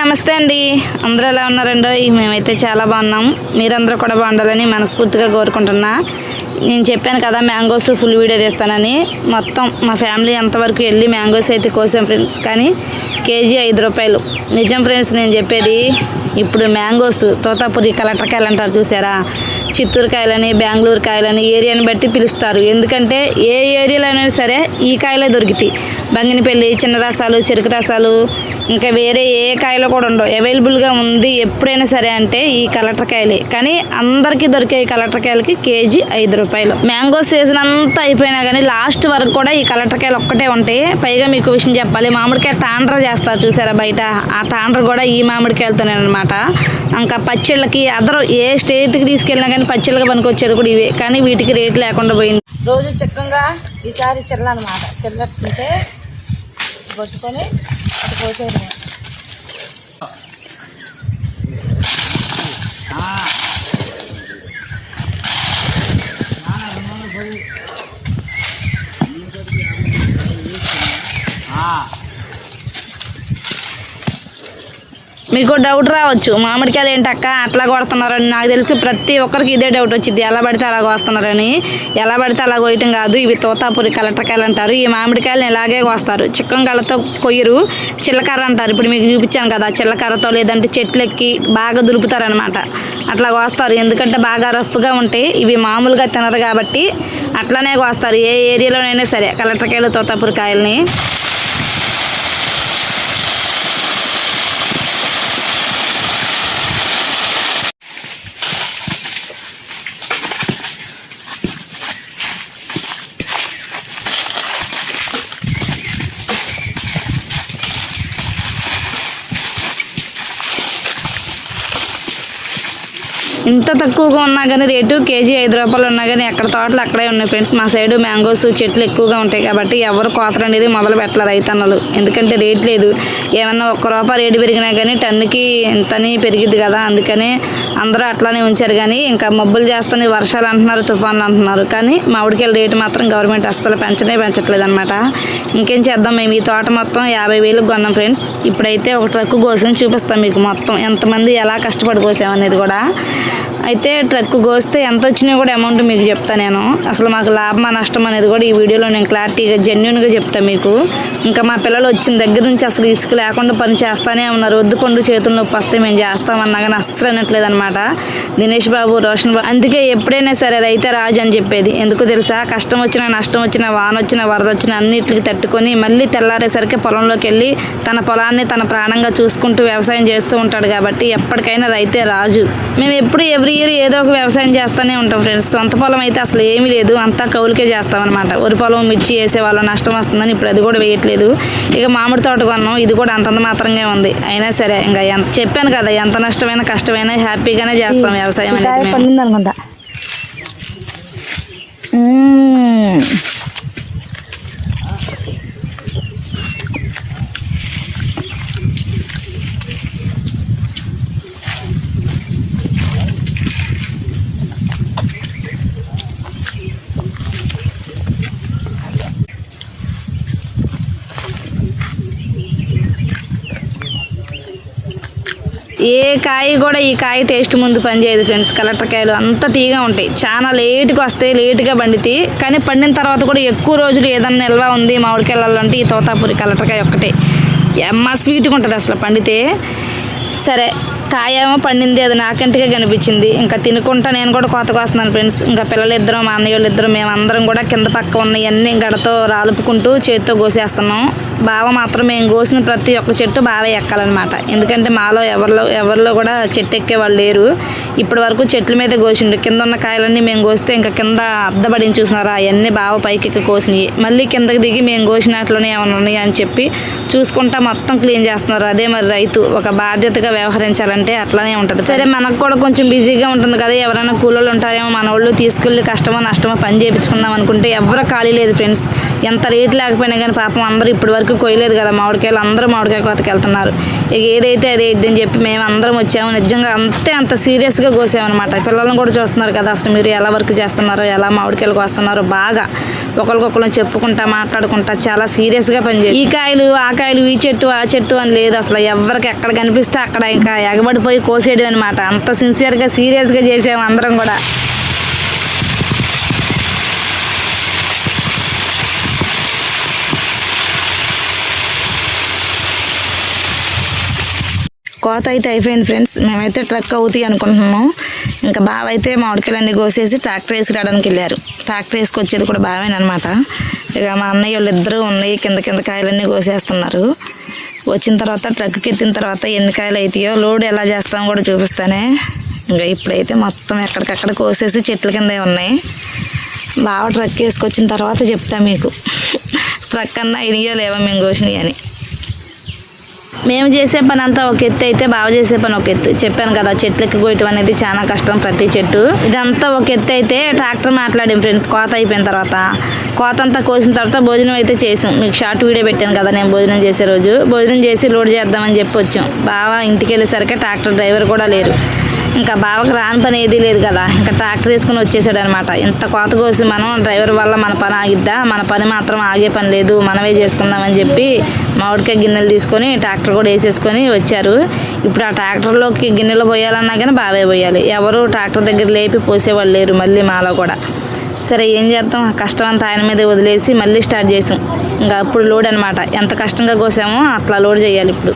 నమస్తే అండి. అందరూ ఎలా ఉన్నారండో? మేమైతే చాలా బాగున్నాం. మీరందరూ కూడా బాగుండాలని మనస్ఫూర్తిగా కోరుకుంటున్నా. నేను చెప్పాను కదా మ్యాంగోస్ ఫుల్ వీడియో తీస్తానని. మొత్తం మా ఫ్యామిలీ అంతవరకు వెళ్ళి మ్యాంగోస్ అయితే కోసాం ఫ్రెండ్స్. కానీ కేజీ 5 రూపాయలు. నిజం ఫ్రెండ్స్ నేను చెప్పేది. ఇప్పుడు మ్యాంగోస్ తోతాపురి కలెక్టర్కాయలు అంటారు చూసారా, చిత్తూరు కాయలని, బెంగళూరు కాయలని ఏరియాని బట్టి పిలుస్తారు. ఎందుకంటే ఏ ఏరియాలో అయినా సరే ఈ కాయలే దొరుకుతాయి. బంగినపల్లి, చిన్న రసాలు, చెరుకు రసాలు, ఇంకా వేరే ఏ కాయలు కూడా ఉండవు. అవైలబుల్గా ఉంది ఎప్పుడైనా సరే అంటే ఈ కలెక్టర్కాయలే. కానీ అందరికీ దొరికే ఈ కలెక్టర్కాయలకి కేజీ 5 రూపాయలు. మ్యాంగో సీజన్ అంతా అయిపోయినా కానీ లాస్ట్ వరకు కూడా ఈ కలెక్టర్కాయలు ఒక్కటే ఉంటాయి. పైగా మీకు విషయం చెప్పాలి, మామిడికాయ టాండ్ర చేస్తారు చూసారా బయట, ఆ టాండ్ర కూడా ఈ మామిడికాయలతోనే అనమాట. ఇంకా పచ్చళ్ళకి అదరు ఏ స్టేట్కి తీసుకెళ్ళినా కానీ పచ్చళ్ళకి పనికొచ్చేది కూడా ఇవే. కానీ వీటికి రేట్ లేకుండా పోయింది. రోజు చక్కగా ఈసారి చెల్లనమాట, చెల్లట్టుకుంటే కొట్టుకొని పోసేది. మీకు డౌట్ రావచ్చు, మామిడికాయలు ఏంటక్క అట్లా కొడుతున్నారని. నాకు తెలిసి ప్రతి ఒక్కరికి ఇదే డౌట్ వచ్చింది, ఎలా పడితే అలా కోస్తున్నారని. ఎలా పడితే అలా కోయటం కాదు, ఇవి తోతాపురి కలెక్టర్కాయలు అంటారు. ఈ మామిడికాయలను ఇలాగే కోస్తారు, చిక్కం కళ్ళతో కొయ్యరు, చిల్లకర్ర అంటారు. ఇప్పుడు మీకు చూపించాను కదా, చిల్లకర్రతో లేదంటే చెట్లు ఎక్కి బాగా దులుపుతారనమాట. అట్లా కోస్తారు, ఎందుకంటే బాగా రఫ్గా ఉంటాయి. ఇవి మామూలుగా తినరు కాబట్టి అట్లానే కోస్తారు ఏ ఏరియాలోనైనా సరే కలెక్టర్కాయలు, తోతాపురి కాయలని. ఇంత తక్కువగా ఉన్నా కానీ రేటు కేజీ 5 రూపాయలు ఉన్నా కానీ ఎక్కడ తోటలు అక్కడే ఉన్నాయి ఫ్రెండ్స్. మా సైడు మ్యాంగోస్ చెట్లు ఎక్కువగా ఉంటాయి కాబట్టి ఎవరు కోతలు అనేది మొదలు పెట్టాలి రైతన్నలు. ఎందుకంటే రేట్ లేదు. ఏమన్నా ₹1 రేటు పెరిగినా కానీ టన్నుకి ఇంతని పెరిగిద్ది కదా, అందుకని అందరూ అట్లానే ఉంచారు. కానీ ఇంకా మబ్బులు చేస్తానే వర్షాలు అంటున్నారు, తుఫాన్లు అంటున్నారు. కానీ మామిడికాయల రేటు మాత్రం గవర్నమెంట్ అస్సలు పెంచట్లేదు అనమాట. ఇంకేం చేద్దాం, మేము ఈ తోట మొత్తం 50,000కి కొన్నాం ఫ్రెండ్స్. ఇప్పుడైతే ఒక ట్రక్కు కోసి చూపిస్తాం మీకు మొత్తం ఎంతమంది ఎలా కష్టపడి కోసామనేది కూడా. అయితే ట్రక్ కోస్తే ఎంత వచ్చినా కూడా అమౌంట్ మీకు చెప్తాను నేను. అసలు మాకు లాభమా నష్టం అనేది కూడా ఈ వీడియోలో నేను క్లారిటీగా జెన్యున్గా చెప్తాను మీకు. ఇంకా మా పిల్లలు వచ్చిన దగ్గర నుంచి అసలు ఇసుక లేకుండా పని చేస్తానే ఉన్నారు. వద్దు పండు చేతులు నొప్పి వస్తే మేము చేస్తామన్నా కానీ అస్సలు అనట్లేదు అనమాట దినేష్ బాబు, రోషన్ బాబు. అందుకే ఎప్పుడైనా సరే రైతే రాజు అని చెప్పేది. ఎందుకు తెలుసా, కష్టం వచ్చినా, నష్టం వచ్చినా, వాన వచ్చినా, వరద వచ్చినా అన్నిటికి తట్టుకొని మళ్ళీ తెల్లారేసరికి పొలంలోకి వెళ్ళి తన పొలాన్ని తన ప్రాణంగా చూసుకుంటూ వ్యవసాయం చేస్తూ ఉంటాడు. కాబట్టి ఎప్పటికైనా రైతే రాజు. మేము ఎప్పుడు ఎవ్రీ ఇయర్ ఏదో ఒక వ్యవసాయం చేస్తూనే ఉంటాం ఫ్రెండ్స్. సొంత పొలం అయితే అసలు ఏమీ లేదు, అంతా కౌలుకే చేస్తామన్నమాట. వరి పొలం, మిర్చి వేసేవాళ్ళం, నష్టం వస్తుందని ఇప్పుడు అది కూడా వేయట్లేదు. ఇక మామిడి తోట కొన్నాం, ఇది కూడా అంతంత మాత్రంగా ఉంది. అయినా సరే ఇంకా చెప్పాను కదా, ఎంత నష్టమైనా కష్టమైనా హ్యాపీగానే చేస్తాం వ్యవసాయం అనేది. ఏ కాయ కూడా ఈ కాయ టేస్ట్ ముందు పనిచేయదు ఫ్రెండ్స్. కలెక్టర్కాయలు అంత తీగా ఉంటాయి, చాలా లేటుగా వస్తాయి, లేటుగా పండితే. కానీ పండిన తర్వాత కూడా ఎక్కువ రోజులు ఏదన్నా నిల్వ ఉంది మామిడికాయలలో అంటే ఈ తోతాపురి కలెక్టర్కాయ ఒక్కటే. ఎమ్మ స్వీట్గా ఉంటుంది అసలు పండితే. సరే కాయ ఏమో పండింది, అది నాకంటిగా కనిపించింది. ఇంకా తినుకుంటా నేను కూడా కోతకు వస్తున్నాను ఫ్రెండ్స్. ఇంకా పిల్లలు ఇద్దరు, మా అన్నయ్య వాళ్ళు ఇద్దరు, మేమందరం కూడా కింద పక్క ఉన్నవన్నీ గడతో రాలుపుకుంటూ చేతితో కోసేస్తున్నాం. బావ మాత్రం మేము కోసిన ప్రతి ఒక్క చెట్టు బాగా ఎక్కాలన్నమాట. ఎందుకంటే మాలో ఎవరిలో కూడా చెట్టు ఎక్కే వాళ్ళు లేరు. ఇప్పటి వరకు చెట్ల మీద కోసిండు. కింద ఉన్న కాయలన్నీ మేము కోస్తే ఇంకా కింద అద్దబడిని చూసినారా, అవన్నీ బావ పైకి ఎక్కి కోసినాయి. మళ్ళీ కిందకి దిగి మేము కోసినట్లోనే ఏమైనా ఉన్నాయి అని చెప్పి చూసుకుంటా మొత్తం క్లీన్ చేస్తున్నారు. అదే మరి రైతు ఒక బాధ్యతగా వ్యవహరించాలని అంటే అట్లానే ఉంటుంది. సరే మనకు కూడా కొంచెం బిజీగా ఉంటుంది కదా, ఎవరైనా కూలీలు ఉంటారేమో మన వాళ్ళు తీసుకెళ్ళి కష్టమో నష్టమో పని చేయించుకుందాం అనుకుంటే ఎవరు ఖాళీ లేదు ఫ్రెండ్స్. ఎంత రేట్ లేకపోయినా కానీ పాపం అందరూ ఇప్పటి వరకు కొయ్యలేదు కదా మామిడికాయలు, అందరూ మామిడికాయ కోతకి వెళ్తున్నారు. ఇక ఏదైతే అదే ఇద్దని చెప్పి మేము అందరం వచ్చాము. నిజంగా అంత సీరియస్గా కోసామన్నమాట. పిల్లలను కూడా చూస్తున్నారు కదా, అసలు మీరు ఎలా వర్క్ చేస్తున్నారో, ఎలా మామిడికాయలు కోస్తున్నారో బాగా ఒకరికొకరు చెప్పుకుంటా మాట్లాడుకుంటా చాలా సీరియస్గా పనిచేయాలి. ఈ కాయలు ఆ కాయలు, ఈ చెట్టు ఆ చెట్టు అని లేదు అసలు. ఎవరికి ఎక్కడ కనిపిస్తే అక్కడ ఇంకా ఎగబడిపోయి కోసేయడం అనమాట. అంత సిన్సియర్గా సీరియస్గా చేసాము అందరం కూడా. కోత అయితే అయిపోయింది ఫ్రెండ్స్. మేమైతే ట్రక్ అవుతాయి అనుకుంటున్నాము. ఇంకా బావ అయితే మామిడికాయలన్నీ కోసేసి ట్రాక్టర్ వేసి రావడానికి వెళ్ళారు. ట్రాక్టర్ వేసుకొచ్చేది కూడా బావేనమాట. ఇక మా అన్నయ్య వాళ్ళు ఇద్దరు ఉన్నాయి, కింద కాయలన్నీ కోసేస్తున్నారు. వచ్చిన తర్వాత ట్రక్కి ఎత్తిన తర్వాత ఎన్ని కాయలు అవుతాయో లోడ్ ఎలా చేస్తామో కూడా చూపిస్తానే. ఇంకా ఇప్పుడైతే మొత్తం ఎక్కడికక్కడ కోసేసి చెట్ల కింద ఉన్నాయి. బావ ట్రక్ వేసుకొచ్చిన తర్వాత చెప్తా మీకు ట్రక్ అన్నా ఇనియో లేవో మేము కోసినాయి అని. మేము చేసే పని అంతా ఒక ఎత్తు అయితే బావ చేసే పని ఒక ఎత్తు. చెప్పాను కదా, చెట్లకి కోయటం అనేది చాలా కష్టం ప్రతి చెట్టు. ఇదంతా ఒక ఎత్తు అయితే ట్రాక్టర్ మాట్లాడాం ఫ్రెండ్స్. కోత అయిపోయిన తర్వాత కోత అంతా కోసిన తర్వాత భోజనం అయితే చేసాం. మీకు షార్ట్ వీడియో పెట్టాను కదా నేను భోజనం చేసే రోజు. భోజనం చేసి లోడ్ చేద్దామని చెప్పి వచ్చాం. బావ ఇంటికి వెళ్ళేసరికి ట్రాక్టర్ డ్రైవర్ కూడా లేరు. ఇంకా బావకు రాని పని ఏదీ లేదు కదా, ఇంకా ట్రాక్టర్ వేసుకుని వచ్చేసాడు అనమాట. ఇంత కోత కోసి మనం డ్రైవర్ వల్ల మన పని ఆగిద్దా? మన పని మాత్రం ఆగే పని లేదు, మనమే చేసుకుందామని చెప్పి మామిడికాయ గిన్నెలు తీసుకొని ట్రాక్టర్ కూడా వేసేసుకొని వచ్చారు. ఇప్పుడు ఆ ట్రాక్టర్లోకి గిన్నెలు పోయాలన్నా కానీ బావే పోయాలి. ఎవరు ట్రాక్టర్ దగ్గర లేపి పోసేవాళ్ళు లేరు మళ్ళీ మాలో కూడా. సరే ఏం చేద్దాం, కష్టం అంతా ఆయన మీద వదిలేసి మళ్ళీ స్టార్ట్ చేసాం. ఇంకా అప్పుడు లోడ్ అనమాట. ఎంత కష్టంగా కోసామో అట్లా లోడ్ చేయాలి. ఇప్పుడు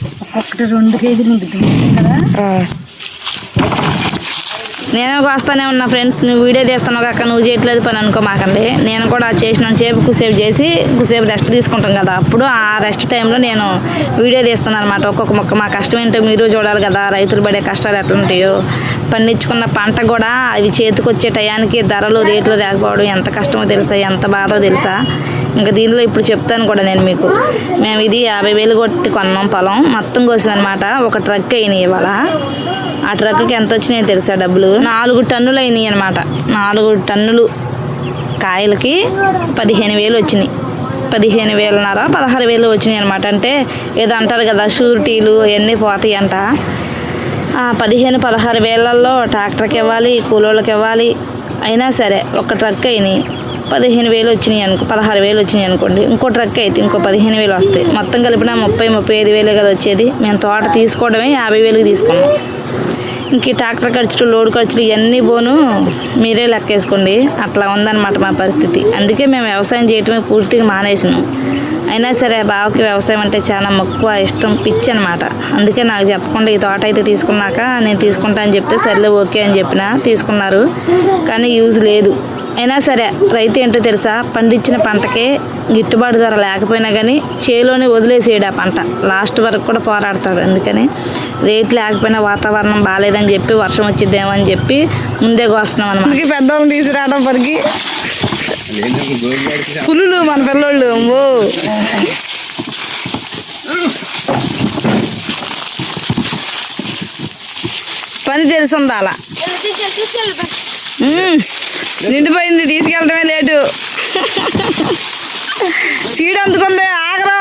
2 కేజీలు ఉంటుంది కదా. నేను కోస్తానే ఉన్నా ఫ్రెండ్స్. నువ్వు వీడియో తీస్తున్నావు కాక నువ్వు చేయట్లేదు పని అనుకో మాకండి. నేను కూడా చేసిన చేపు కుసేపు చేసి కుసేపు రెస్ట్ తీసుకుంటాం కదా, అప్పుడు ఆ రెస్ట్ టైంలో నేను వీడియో తీస్తున్నాను అనమాట. ఒక్కొక్క మొక్క మా కష్టం ఏంటో మీరు చూడాలి కదా, రైతులు పడే కష్టాలు ఎట్లా ఉంటాయో. పండించుకున్న పంట కూడా అవి చేతికి వచ్చే టయానికి ధరలు రేట్లు లేకపోవడం ఎంత కష్టమో తెలుసా, ఎంత బాధో తెలుసా. ఇంకా దీనిలో ఇప్పుడు చెప్తాను కూడా నేను మీకు. మేము ఇది 50,000 కొట్టి కొన్నాం పొలం మొత్తం కోసం అనమాట. ఒక ట్రక్ అయినాయి ఇవాళ. ఆ ట్రక్కి ఎంత వచ్చినాయో తెలుసా డబ్బులు? 4 టన్నులు అయినాయి అనమాట. 4 టన్నులు కాయలకి 15,000 వచ్చినాయి. 15,500 16,000 వచ్చినాయి అనమాట. అంటే ఏదో అంటారు కదా షూరిటీలు అవన్నీ పోతాయి అంట. 15,000-16,000 ట్రాక్టర్కి ఇవ్వాలి, కూలోళ్ళకి ఇవ్వాలి. అయినా సరే ఒక ట్రక్ అయినాయి 15,000 వచ్చినాయి అనుకో, 16,000 వచ్చినాయి అనుకోండి. ఇంకో ట్రక్ అయితే ఇంకో 15,000 వస్తాయి. మొత్తం కలిపిన 30-35,000 కదా వచ్చేది. మేము తోట తీసుకోవడమే 50,000కి తీసుకున్నాం. ఇంక ట్రాక్టర్ ఖర్చులు, లోడ్ ఖర్చులు ఇవన్నీ పోను మీరే లెక్కేసుకోండి. అట్లా ఉందన్నమాట మా పరిస్థితి. అందుకే మేము వ్యవసాయం చేయటమే పూర్తిగా మానేసినాం. అయినా సరే బావకి వ్యవసాయం అంటే చాలా మక్కువ, ఇష్టం, పిచ్చి అనమాట. అందుకే నాకు చెప్పకుండా ఈ తోట అయితే తీసుకున్నాక నేను తీసుకుంటా అని చెప్తే సర్లే ఓకే అని చెప్పిన తీసుకున్నారు. కానీ యూజ్ లేదు. అయినా సరే రైతు ఏంటో తెలుసా, పండించిన పంటకే గిట్టుబాటు ధర లేకపోయినా కానీ చేలోనే వదిలేసేయడు ఆ పంట. లాస్ట్ వరకు కూడా పోరాడతాడు. అందుకని రేట్ లేకపోయినా వాతావరణం బాగాలేదని చెప్పి వర్షం వచ్చిద్దేమో అని చెప్పి ముందే కోస్తున్నాం అన్నమాట. పెద్దవాళ్ళని తీసుకురావడం పరికి పులులు మన పిల్లోళ్ళు. ఓ పని తెలుసుందా అలా నిండిపోయింది, తీసుకెళ్ళటమే లేటు. సీడ్ అందుకుంది ఆగరు.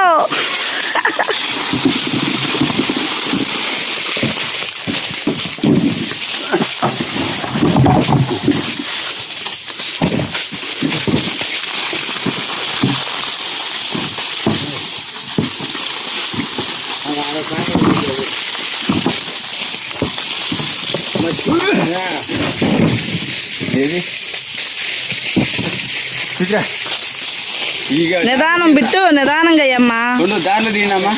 నిదానం బిట్టు, నిదానంగా అయ్యమ్మా. దారిలో తినమ్మా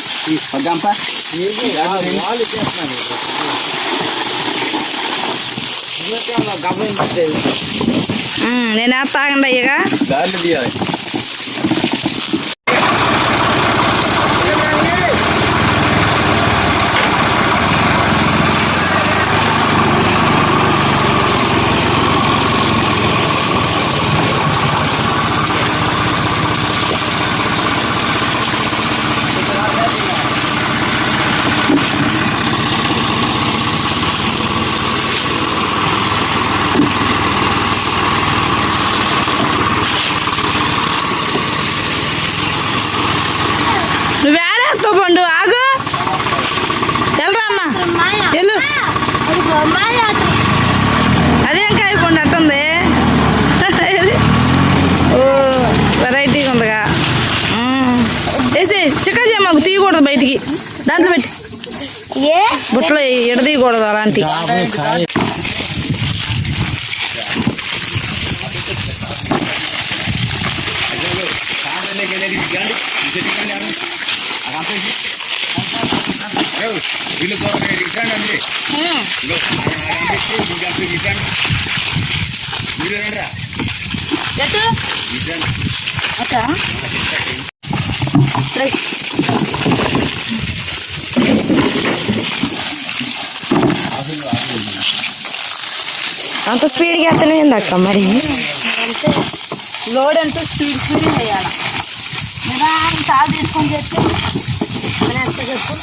నేను వేస్తాగండి అయ్యగా దారిలో తీయాలి. చేయకూడదు అలాంటి. అంత స్పీడ్గా ఎత్తనే అక్క మరి లోడ్ అంతా స్పీడ్ చేయాలి. సాగు తీసుకొని చెప్తే చెప్పు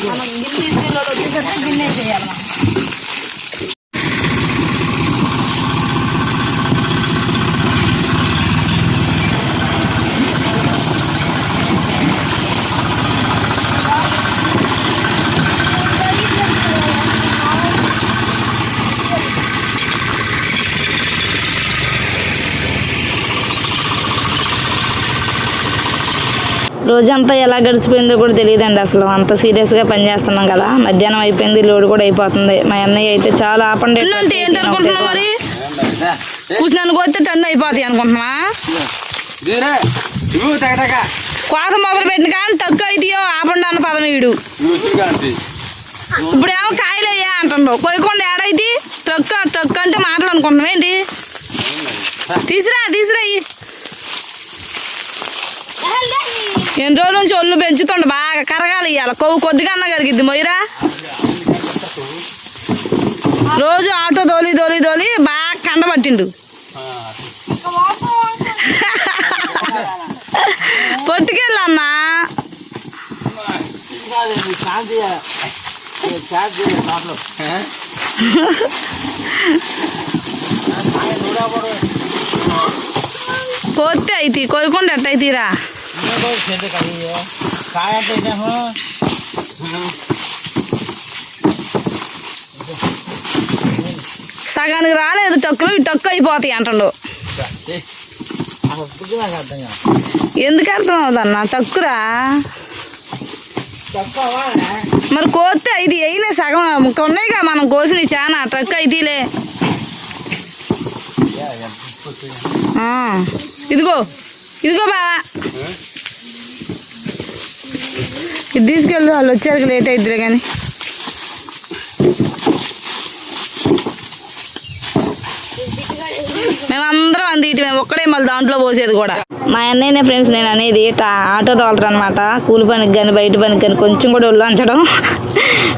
మనం గిన్నె తీసుకెళ్ళి వచ్చేసరికి గిన్నె చేయాలి. రోజంతా ఎలా గడిచిపోయిందో కూడా తెలియదండి. అసలు అంత సీరియస్గా పనిచేస్తున్నాం కదా. మధ్యాహ్నం అయిపోయింది, లోడ్ కూడా అయిపోతుంది. మా అన్నయ్య అయితే చాలా ఆపండి అంటే ఏంటనుకుంటున్నావు మరి? కూర్చున్నాను పోతే టన్ను అయిపోతాయి అనుకుంటున్నా. కోత మొదలు పెట్టిన కానీ తక్కువ అయితాయో ఆపండి అన్న పదం వీడు. ఇప్పుడేమో కాయలు అయ్యా అంటుండవు. కొయ్యకుండా ఏడైతే ట్రక్ అంటే మాటలు అనుకుంటున్నావు ఏంటి? తీసురా ఎన్ని రోజుల నుంచి ఒళ్ళు పెంచుతుండ బాగా కరగాలి. ఇవ్వాలి కొవ్వు కొద్దిగా అన్న కరిగిద్ది మొయ్యరా. రోజు ఆటో దోలి బాగా కండబట్టిండు. పొట్టుకెళ్ళన్నా కోస్తే అయితే కొయ్యకుండా ఎట్ట అయితీరా. సగానికి రాలేదు టక్కులు, ఈ టక్కు అయిపోతాయి అంటుండు. ఎందుకు అర్థం అవుదన్నా టక్కురా? మరి కోస్తే ఇది అయినా సగం ముక్క ఉన్నాయిగా మనం కోసినవి చాలా ట్రక్ అయితేలే. ఇదిగో బావా, ఇది తీసుకెళ్ళు. వాళ్ళు వచ్చారు లేట్ అయిద్దిలే కానీ. మేమందరం అంది మేము ఒక్కడే మళ్ళీ దాంట్లో పోసేది కూడా. మా అన్నయ్యనే ఫ్రెండ్స్ నేను అనేది ఆటో తోలరు అనమాట. కూలి పనికి కానీ బయట పనికి కానీ కొంచెం కూడా ఒళ్ళంచడం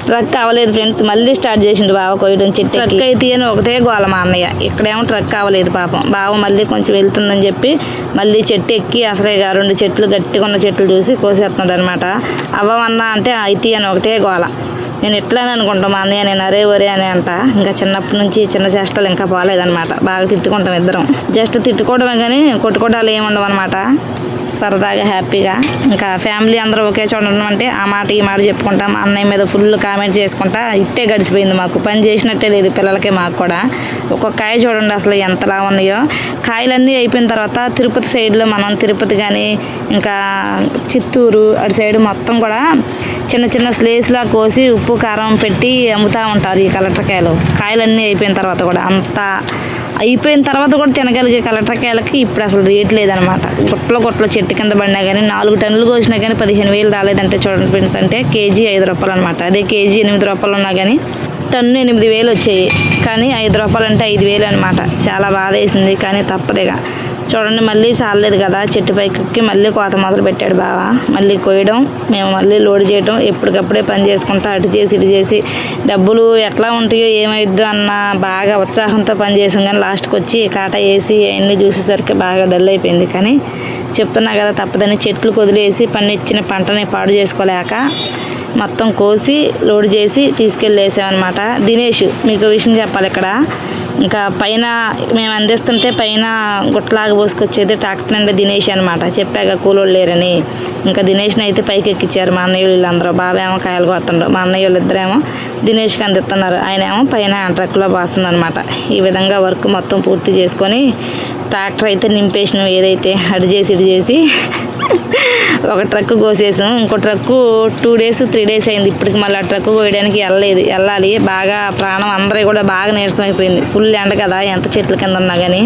ట్రక్ అవ్వలేదు ఫ్రెండ్స్. మళ్ళీ స్టార్ట్ చేసిండు బావ కొయ్యడం. చెట్టు ట్రక్ అయితే అని ఒకటే గోల మా అన్నయ్య. ఇక్కడేమో ట్రక్ అవ్వలేదు పాపం. బావ మళ్ళీ కొంచెం వెళ్తుందని చెప్పి మళ్ళీ చెట్టు ఎక్కి అసలేగా 2 చెట్లు గట్టిగా ఉన్న చెట్లు చూసి కోసేస్తున్నాడు అనమాట. అవ్వమన్నా అంటే అయితే అని ఒకటే గోల. నేను ఎట్లానే అనుకుంటాం మా అన్నయ్య నేను అరే ఒరే అని అంట. ఇంకా చిన్నప్పటి నుంచి చిన్న చేష్టలు ఇంకా పోలేదన్నమాట. బాగా తిట్టుకుంటాం ఇద్దరం. జస్ట్ తిట్టుకోవడమే కానీ కొట్టుకోవడాలు ఏమి ఉండవు అనమాట. సరదాగా హ్యాపీగా ఇంకా ఫ్యామిలీ అందరూ ఒకే చోట ఉండడం అంటే ఆ మాట ఈ మాట చెప్పుకుంటాం. మా అన్నయ్య మీద ఫుల్ కామెంట్స్ చేసుకుంటా ఇట్టే గడిచిపోయింది మాకు. పని చేసినట్టే లేదు పిల్లలకి మాకు కూడా. ఒక్కొక్క కాయ చూడండి అసలు ఎంతలా ఉన్నాయో. కాయలన్నీ అయిపోయిన తర్వాత తిరుపతి సైడ్లో మనం తిరుపతి కానీ ఇంకా చిత్తూరు అటు సైడ్ మొత్తం కూడా చిన్న చిన్న స్లేస్లా కోసి ఉప్పు కారం పెట్టి అమ్ముతూ ఉంటారు ఈ కలెక్టర్కాయలు. కాయలన్నీ అయిపోయిన తర్వాత కూడా అంతా అయిపోయిన తర్వాత కూడా తినగలిగే కలెక్టర్కాయలకి ఇప్పుడు అసలు రేట్ లేదనమాట. గుట్టలో చెట్టు కింద పడినా కానీ 4 టన్నులు కోసినా కానీ 15,000 రాలేదంటే చూడండి ఫ్రెండ్స్. అంటే కేజీ 5 రూపాయలు అనమాట. అదే కేజీ 8 రూపాయలు ఉన్నా కానీ టన్ను 8,000 వచ్చాయి. కానీ 5 రూపాయలు అంటే 5,000 అనమాట. చాలా బాధ వేసింది కానీ తప్పదేగా. చూడండి మళ్ళీ సాలేదు కదా చెట్టు పైకి మళ్ళీ కోత మొదలు పెట్టాడు బావ. మళ్ళీ కొయ్యడం, మేము మళ్ళీ లోడ్ చేయడం, ఎప్పటికప్పుడే పని చేసుకుంటా అటు చేసి ఇటు చేసి డబ్బులు ఎట్లా ఉంటాయో ఏమైద్దో అన్న బాగా ఉత్సాహంతో పని చేసాం. కానీ లాస్ట్కి వచ్చి కాటా వేసి అవన్నీ చూసేసరికి బాగా డల్ అయిపోయింది. కానీ చెప్తున్నా కదా తప్పదని చెట్లు కొదిలేసి పండించిన పంటని పాడు చేసుకోలేక మొత్తం కోసి లోడ్ చేసి తీసుకెళ్ళి వేసామన్నమాట. దినేష్ మీకు విషయం చెప్పాలి ఇక్కడ. ఇంకా పైన మేము అందిస్తుంటే పైన గుట్టలాగా పోసుకొచ్చేది ట్రాక్టర్ అంటే దినేష్ అనమాట. చెప్పాక కూలోళ్ళు లేరని ఇంకా దినేష్ని అయితే పైకి ఎక్కించారు మా అన్నయ్య వీళ్ళందరూ. బాబా ఏమో కాయలు కొత్తండ్రు, మా అన్నయ్య వాళ్ళిద్దరేమో దినేష్కి అందిస్తున్నారు. ఆయన ఏమో పైన ట్రక్లో పోస్తుంది అనమాట. ఈ విధంగా వర్క్ మొత్తం పూర్తి చేసుకొని ట్రాక్టర్ అయితే నింపేసినాం. ఏదైతే అటు చేసి ఇటు చేసి ఒక ట్రక్ కోసేసాం, ఇంకో ట్రక్కు 2 days 3 days అయింది. ఇప్పటికి మళ్ళీ ఆ ట్రక్ కోయడానికి వెళ్ళాలి. బాగా ప్రాణం అందరూ కూడా బాగా నీరసం అయిపోయింది. ఫుల్ ఎండ కదా, ఎంత చెట్ల కింద ఉన్నా కానీ.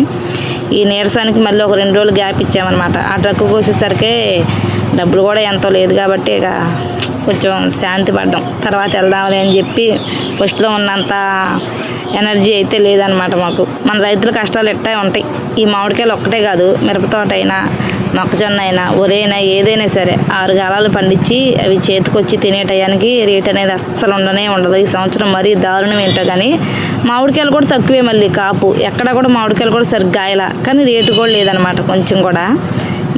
ఈ నీరసానికి మళ్ళీ ఒక 2 రోజులు గ్యాప్ ఇచ్చామన్నమాట. ఆ ట్రక్ కోసేసరికి డబ్బులు కూడా ఎంతో లేదు కాబట్టి ఇక కొంచెం శాంతి పడ్డాం. తర్వాత వెళ్దాంలే అని చెప్పి ఫస్ట్లో ఉన్నంత ఎనర్జీ అయితే లేదనమాట మాకు. మన రైతుల కష్టాలు ఎట్టా ఉంటాయి. ఈ మామిడికాయలు ఒక్కటే కాదు, మిరపతోట అయినా, మొక్కజొన్న అయినా, వరైనా, ఏదైనా సరే 6 కాలాలు పండించి అవి చేతికొచ్చి తినే టయానికి రేట్ అనేది అస్సలు ఉండదు. ఈ సంవత్సరం మరీ దారుణం ఏంటో కానీ మామిడికాయలు కూడా తక్కువే. మళ్ళీ కాపు ఎక్కడ కూడా మామిడికాయలు కూడా సరిగ్గా గాయలా, కానీ రేటు కూడా లేదనమాట కొంచెం కూడా.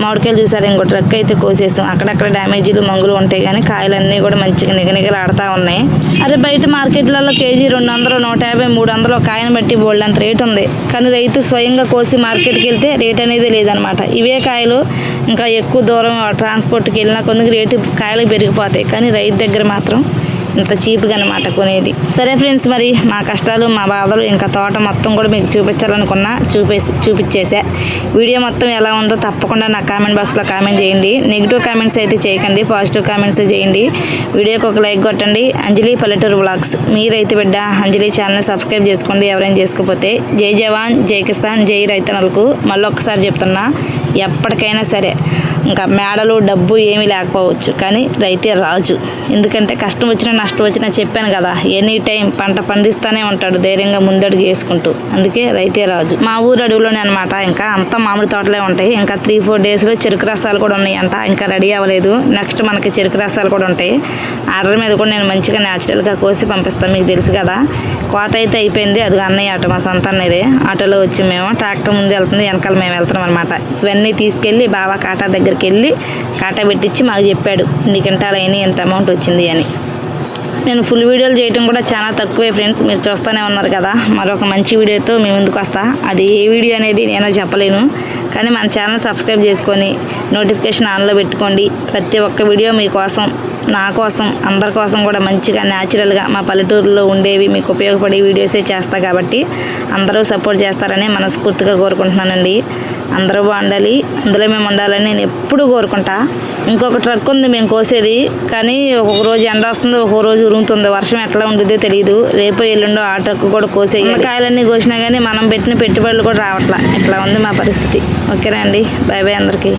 మామిడికాయలు చూసారు, ఇంకో ట్రక్ అయితే కోసేసాం. అక్కడక్కడ డ్యామేజీలు మంగులు ఉంటాయి కానీ కాయలన్నీ కూడా మంచిగా నిగనిగలు ఆడుతూ ఉన్నాయి. అదే బయట మార్కెట్లలో కేజీ 200, 150, 300 కాయను బట్టి బోల్డ్ అంత రేటు ఉంది. కానీ రైతు స్వయంగా కోసి మార్కెట్కి వెళ్తే రేట్ అనేది లేదనమాట. ఇవే కాయలు ఇంకా ఎక్కువ దూరం ట్రాన్స్పోర్ట్కి వెళ్ళినా కొందుకు రేటు కాయలు పెరిగిపోతాయి. కానీ రైతు దగ్గర మాత్రం ఇంత చీప్గా అనమాట కొనేది. సరే ఫ్రెండ్స్, మరి మా కష్టాలు, మా బాధలు, ఇంకా తోట మొత్తం కూడా మీకు చూపించాలనుకున్నా చూపించేసా. వీడియో మొత్తం ఎలా ఉందో తప్పకుండా నా కామెంట్ బాక్స్లో కామెంట్ చేయండి. నెగిటివ్ కామెంట్స్ అయితే చేయకండి, పాజిటివ్ కామెంట్స్ చేయండి. వీడియోకి ఒక లైక్ కొట్టండి. అంజలి పల్లెటూరు వ్లాగ్స్, మీరైతే బిడ్డ అంజలి ఛానల్ని సబ్స్క్రైబ్ చేసుకోండి ఎవరైనా చేసుకోకపోతే. జై జవాన్, జై కిసాన్, జై రైతన్నలకు మళ్ళీ ఒక్కసారి చెప్తున్నా, ఎప్పటికైనా సరే ఇంకా మేడలు డబ్బు ఏమీ లేకపోవచ్చు, కానీ రైతే రాజు. ఎందుకంటే కష్టం వచ్చినా నష్టం వచ్చినా చెప్పాను కదా, ఎనీ టైం పంట పండిస్తూనే ఉంటాడు ధైర్యంగా ముందడుగు వేసుకుంటూ. అందుకే రైతే రాజు. మా ఊరు అడవిలోనే అనమాట. ఇంకా అంతా మామిడి తోటలే ఉంటాయి. ఇంకా 3-4 daysలో చెరుకు రసాలు కూడా ఉన్నాయంట, ఇంకా రెడీ అవ్వలేదు. నెక్స్ట్ మనకి చెరుకు రసాలు కూడా ఉంటాయి. ఆర్డర్ మీద కూడా నేను మంచిగా న్యాచురల్గా కోసి పంపిస్తాను, మీకు తెలుసు కదా. కోత అయితే అయిపోయింది. అది అన్నయ్య ఆటో, మా సొంత అన్నయ్యదే. ఆటోలో వచ్చి మేము, ట్రాక్టర్ ముందు వెళ్తుంది, వెనకాల మేము వెళ్తున్నాం అనమాట. ఇవన్నీ తీసుకెళ్ళి బాబా కాటా దగ్గరికి వెళ్ళి కాటా పెట్టించి మాకు చెప్పాడు ఇన్ని క్వింటాలు అయినాయి, ఎంత అమౌంట్ వచ్చింది అని. నేను ఫుల్ వీడియోలు చేయడం కూడా చాలా తక్కువే ఫ్రెండ్స్, మీరు చూస్తూనే ఉన్నారు కదా. మరొక మంచి వీడియోతో మీ ముందుకు వస్తా. అది ఏ వీడియో అనేది నేను చెప్పలేను, కానీ మన ఛానల్ సబ్స్క్రైబ్ చేసుకొని నోటిఫికేషన్ ఆన్లో పెట్టుకోండి. ప్రతి ఒక్క వీడియో మీకోసం, నా కోసం, అందరి కోసం కూడా మంచిగా న్యాచురల్గా మా పల్లెటూరులో ఉండేవి మీకు ఉపయోగపడే వీడియోసే చేస్తా. కాబట్టి అందరూ సపోర్ట్ చేస్తారని మనస్ఫూర్తిగా కోరుకుంటున్నానండి. అందరూ బాగుండాలి, అందులో మేము ఉండాలని నేను ఎప్పుడూ కోరుకుంటా. ఇంకొక ట్రక్ ఉంది మేము కోసేది, కానీ ఒక్కొక్క రోజు ఎండ వస్తుంది, ఒక్కొక్క రోజు ఉరుముతుంది. వర్షం ఎట్లా ఉంటుందో తెలియదు. రేపు ఎల్లుండో ఆ ట్రక్ కూడా కోసేయాలి. కాయలన్నీ కోసినా కానీ మనం పెట్టిన పెట్టుబడులు కూడా రావట్లా. ఇట్లా ఉంది మా పరిస్థితి. ఓకేనా అండి, బాయ్ బాయ్ అందరికీ.